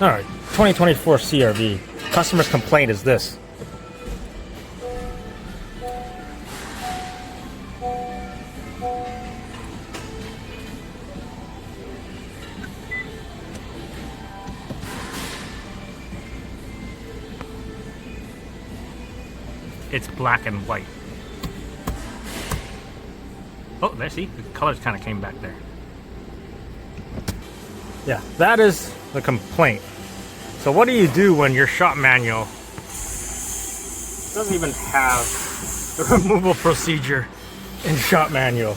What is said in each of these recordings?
Alright, 2024 CRV. Customer's complaint is this. It's black and white. Oh, there, see? The colors kind of came back there. Yeah, that is the complaint. So what do you do when your shop manual doesn't even have the removal procedure in shop manual?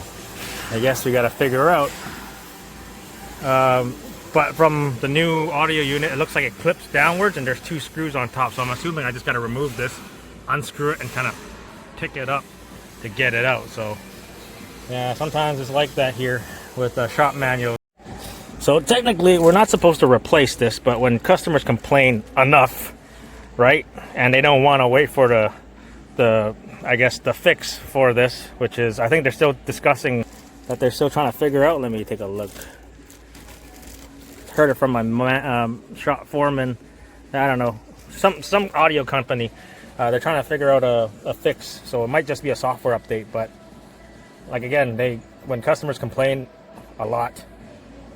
I guess we got to figure out. But from the new audio unit, it looks like it clips downwards and there's 2 screws on top. So I'm assuming I just got to remove this, unscrew it, and kind of pick it up to get it out. So yeah, sometimes it's like that here with a shop manual. So technically we're not supposed to replace this, but when customers complain enough, right, and they don't want to wait for the I guess the fix for this, which is, I think they're still discussing that, they're still trying to figure out. Let me take a look. Heard it from my shop foreman. I don't know, some audio company. They're trying to figure out a fix, so it might just be a software update. But like, again, when customers complain a lot,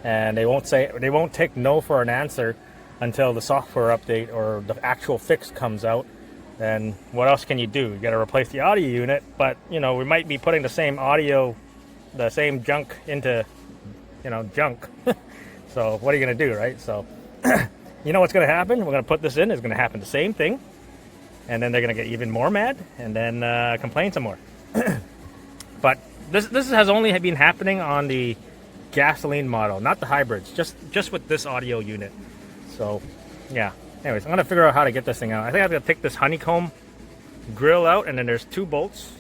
and they won't take no for an answer until the software update or the actual fix comes out, then what else can you do? You got to replace the audio unit, but you know, we might be putting the same audio, the same junk into, you know, junk. So what are you going to do, right? So you know what's going to happen? We're going to put this in, it's going to happen the same thing, and then they're going to get even more mad and then complain some more. But this has only been happening on the gasoline model, not the hybrids, just with this audio unit. So yeah, anyways, I'm gonna figure out how to get this thing out. I think I'm gonna take this honeycomb grill out, and then there's 2 bolts,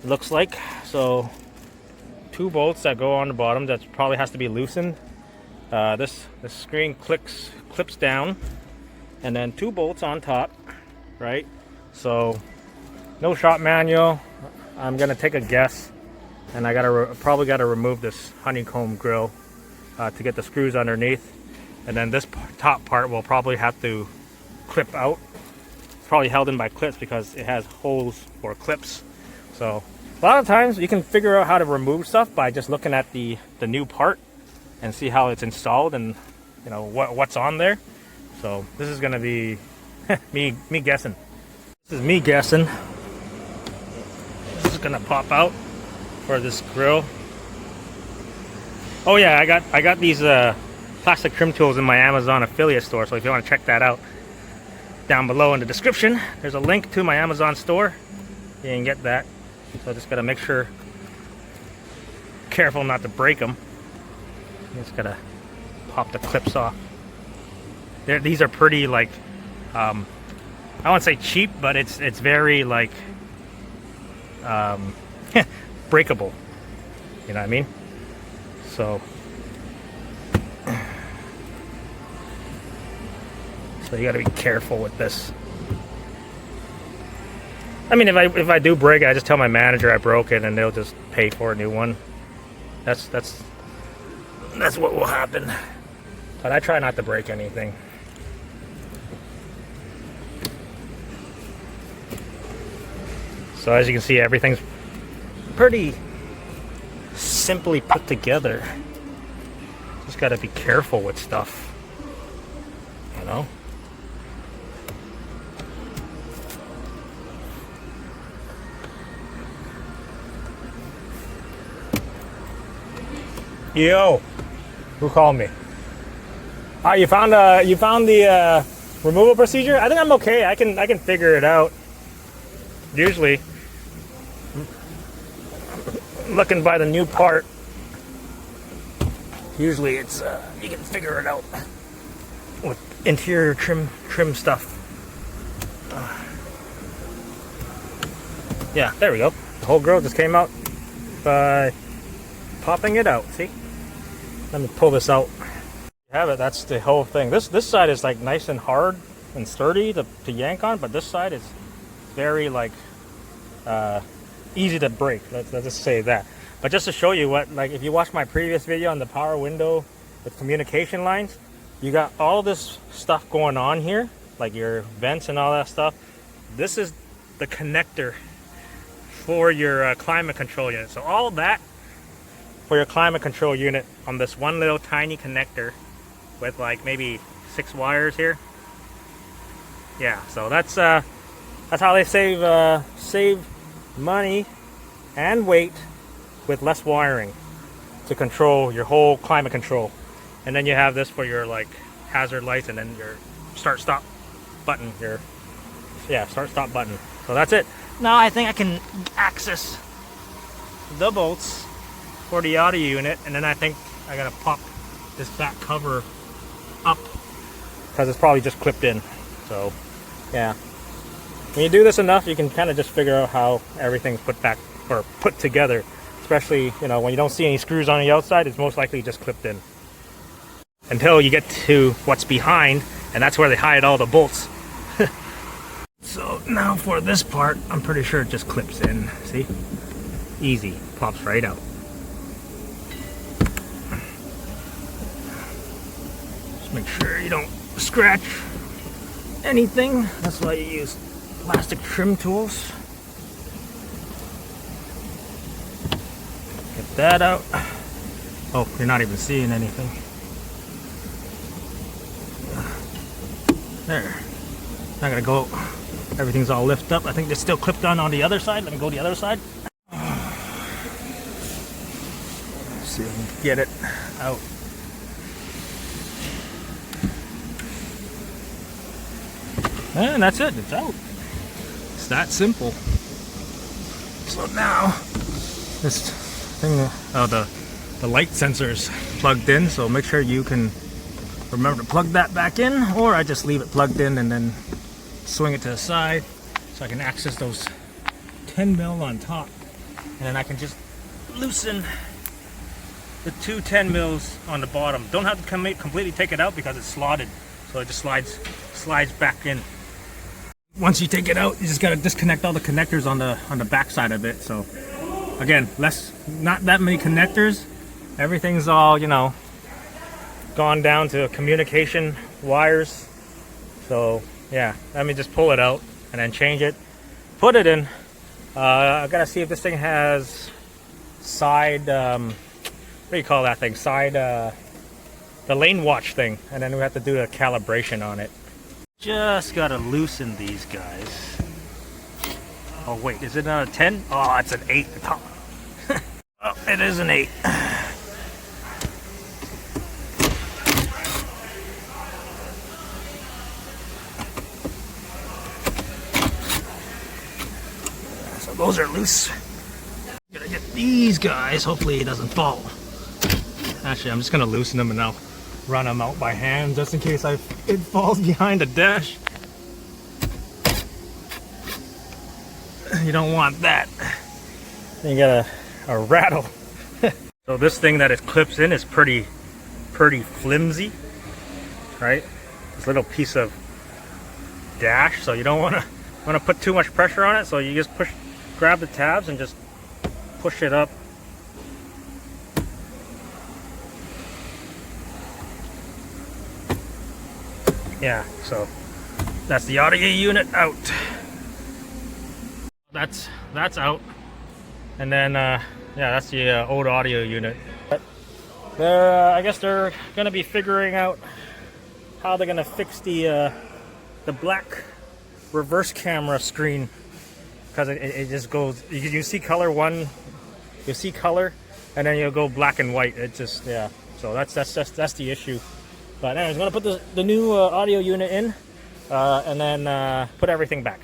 it looks like. So 2 bolts that go on the bottom that probably has to be loosened. This screen clips down, and then 2 bolts on top, right? So no shop manual. I'm gonna take a guess, and I probably gotta remove this honeycomb grill to get the screws underneath, and then this top part will probably have to clip out. It's probably held in by clips because it has holes for clips. So a lot of times you can figure out how to remove stuff by just looking at the new part and see how it's installed, and you know what's on there. So this is gonna be me guessing. This is me guessing. This is gonna pop out for this grill. Oh yeah, I got these plastic trim tools in my Amazon affiliate store, so if you want to check that out, down below in the description there's a link to my Amazon store. You can get that. So just gotta make sure, careful not to break them. Just gotta pop the clips off. These are pretty, like, I won't say cheap, but it's very like breakable, you know what I mean? So you got to be careful with this. I mean, if I do break it, I just tell my manager I broke it, and they'll just pay for a new one. That's what will happen. But I try not to break anything. So as you can see, everything's pretty simply put together. Just got to be careful with stuff, you know. Yo, who called me? You found the removal procedure? I think I'm okay. I can figure it out. Usually, looking by the new part, usually it's you can figure it out with interior trim stuff. Yeah, there we go. The whole grill just came out by popping it out. See? Let me pull this out. You have it. That's the whole thing. This side is like nice and hard and sturdy to yank on, but this side is very like easy to break. Let's just say that. But just to show you what, like, if you watch my previous video on the power window with communication lines, you got all this stuff going on here, like your vents and all that stuff. This is the connector for your climate control unit. So all that for your climate control unit on this one little tiny connector with like maybe 6 wires here. Yeah, so that's how they save money and weight with less wiring to control your whole climate control. And then you have this for your like hazard lights, and then your start stop button, start stop button. So that's it. Now I think I can access the bolts for the audio unit, and then I think I gotta pop this back cover up because it's probably just clipped in. So yeah, when you do this enough, you can kind of just figure out how everything's put back or put together. Especially, you know, when you don't see any screws on the outside, it's most likely just clipped in. Until you get to what's behind, and that's where they hide all the bolts. So now for this part, I'm pretty sure it just clips in. See? Easy. Pops right out. Just make sure you don't scratch anything. That's why you use plastic trim tools. Get that out. Oh, you're not even seeing anything. There. Not gonna go. Everything's all lifted up. I think they're still clipped on the other side. Let me go to the other side. Let's see if I can get it out. And that's it. It's out. It's that simple. So now this thing, the light sensor is plugged in. So make sure you can remember to plug that back in, or I just leave it plugged in and then swing it to the side so I can access those 10 mil on top, and then I can just loosen the 2 10 mils on the bottom. Don't have to completely take it out because it's slotted, so it just slides back in. Once you take it out, you just got to disconnect all the connectors on the back side of it. So again, not that many connectors. Everything's all, you know, gone down to communication wires. So yeah, let me just pull it out and then change it, put it in. I gotta see if this thing has side, what do you call that thing? Side, the lane watch thing, and then we have to do a calibration on it. Just gotta loosen these guys. Oh wait, is it not a 10? Oh, it's an 8 at the top. Oh, it is an 8. Those are loose. Gotta get these guys. Hopefully it doesn't fall. Actually, I'm just gonna loosen them and now run them out by hand just in case it falls behind the dash. You don't want that. Then you got a rattle. So this thing that it clips in is pretty flimsy, right? This little piece of dash, so you don't want to put too much pressure on it. So you just grab the tabs and just push it up. Yeah, so that's the audio unit out. That's out. And then yeah, that's the old audio unit. But I guess they're gonna be figuring out how they're gonna fix the black reverse camera screen, because it just goes, you see color and then you'll go black and white. It just, yeah, so that's the issue. But anyways, I'm gonna put the new audio unit in and then put everything back.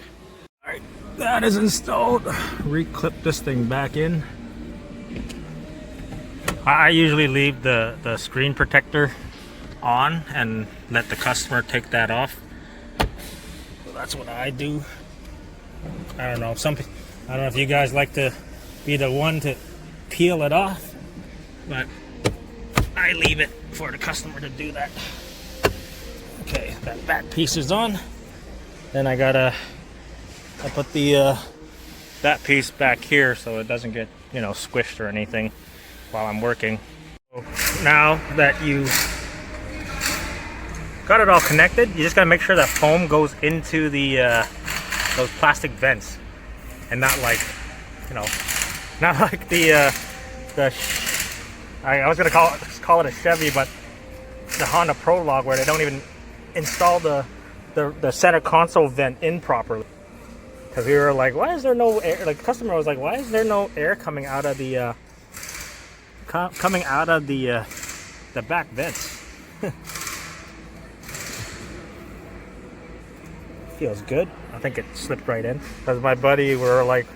All right, that is installed. Reclip this thing back in. I usually leave the screen protector on and let the customer take that off. So that's what I do. I don't know. I don't know if you guys like to be the one to peel it off, but I leave it for the customer to do that. Okay, that back piece is on. Then I put the that piece back here so it doesn't get, you know, squished or anything while I'm working. So now that you got it all connected. You just gotta make sure that foam goes into the those plastic vents, and not like, you know, not like I was gonna call it a Chevy, but the Honda Prologue, where they don't even install the center console vent in properly. Because we were like, why is there no air? Like, the customer was like, why is there no air coming out of the back vents? Feels good. I think it slipped right in. Because my buddy, we were like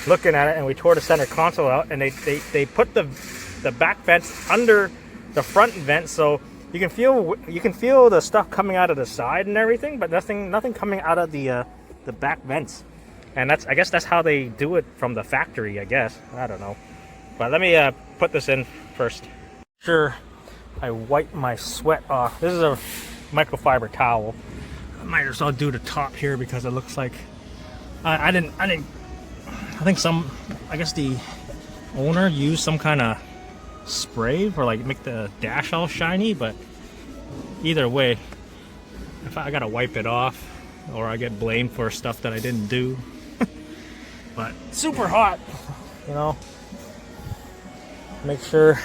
looking at it, and we tore the center console out, and they put the back vents under the front vent, so you can feel the stuff coming out of the side and everything, but nothing coming out of the back vents. And I guess that's how they do it from the factory, I guess. I don't know. But let me put this in first. Sure, I wipe my sweat off. This is a microfiber towel. I might as well do the top here because it looks like I guess the owner used some kind of spray for like make the dash all shiny, but either way, if I gotta wipe it off, or I get blamed for stuff that I didn't do. But super hot, you know. Make sure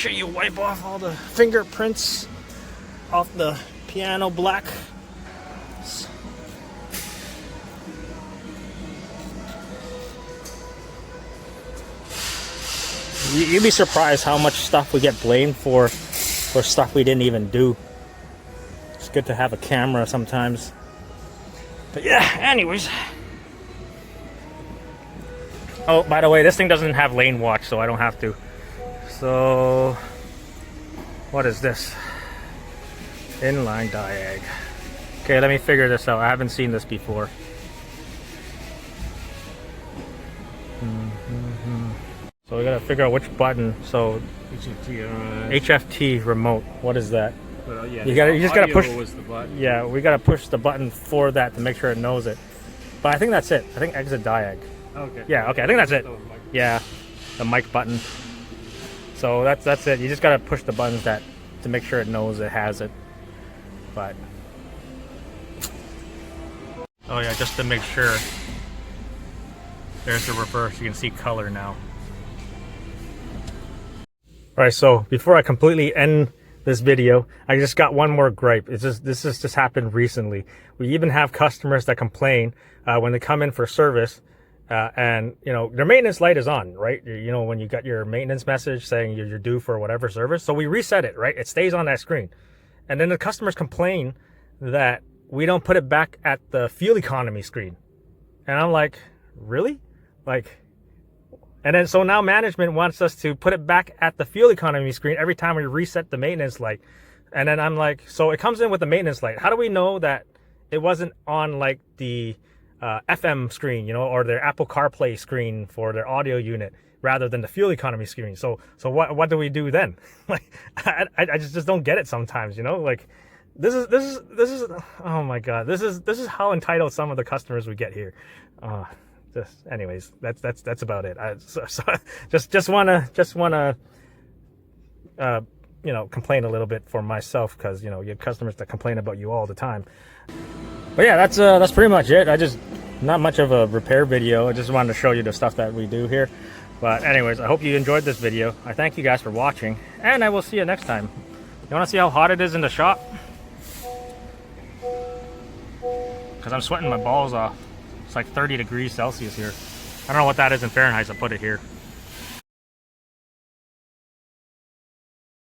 you wipe off all the fingerprints off the piano black. You'd be surprised how much stuff we get blamed for stuff we didn't even do. It's good to have a camera sometimes. But yeah, anyways. Oh, by the way, this thing doesn't have lane watch, so I don't have to. So, what is this? Inline diag. Okay, let me figure this out. I haven't seen this before. So we gotta figure out which button. So HFT remote. What is that? Well, yeah, you just gotta push. Was the button. Yeah, we gotta push the button for that to make sure it knows it. But I think that's it. I think exit diag. Okay. Yeah. Okay. I think that's it. Yeah, the mic button. So that's it. You just gotta push the buttons to make sure it knows it has it. But oh yeah, just to make sure. There's the reverse. You can see color now. Alright, so before I completely end this video, I just got one more gripe. This has just happened recently. We even have customers that complain when they come in for service, and you know their maintenance light is on, right? You know, when you got your maintenance message saying you're due for whatever service, so we reset it, right? It stays on that screen, and then the customers complain that we don't put it back at the fuel economy screen, and I'm like, really? Like. And then, so now management wants us to put it back at the fuel economy screen every time we reset the maintenance light. And then I'm like, so it comes in with the maintenance light. How do we know that it wasn't on like the FM screen, you know, or their Apple CarPlay screen for their audio unit rather than the fuel economy screen? So what do we do then? Like, I just don't get it sometimes, you know, like this is, oh my God, this is how entitled some of the customers we get here. Anyways, that's about it. Just wanna you know, complain a little bit for myself, because you know you have customers that complain about you all the time. But yeah, that's pretty much it. Not much of a repair video. I just wanted to show you the stuff that we do here. But anyways, I hope you enjoyed this video. I thank you guys for watching, and I will see you next time. You want to see how hot it is in the shop? Because I'm sweating my balls off. It's like 30 degrees Celsius here. I don't know what that is in Fahrenheit, so I'll put it here.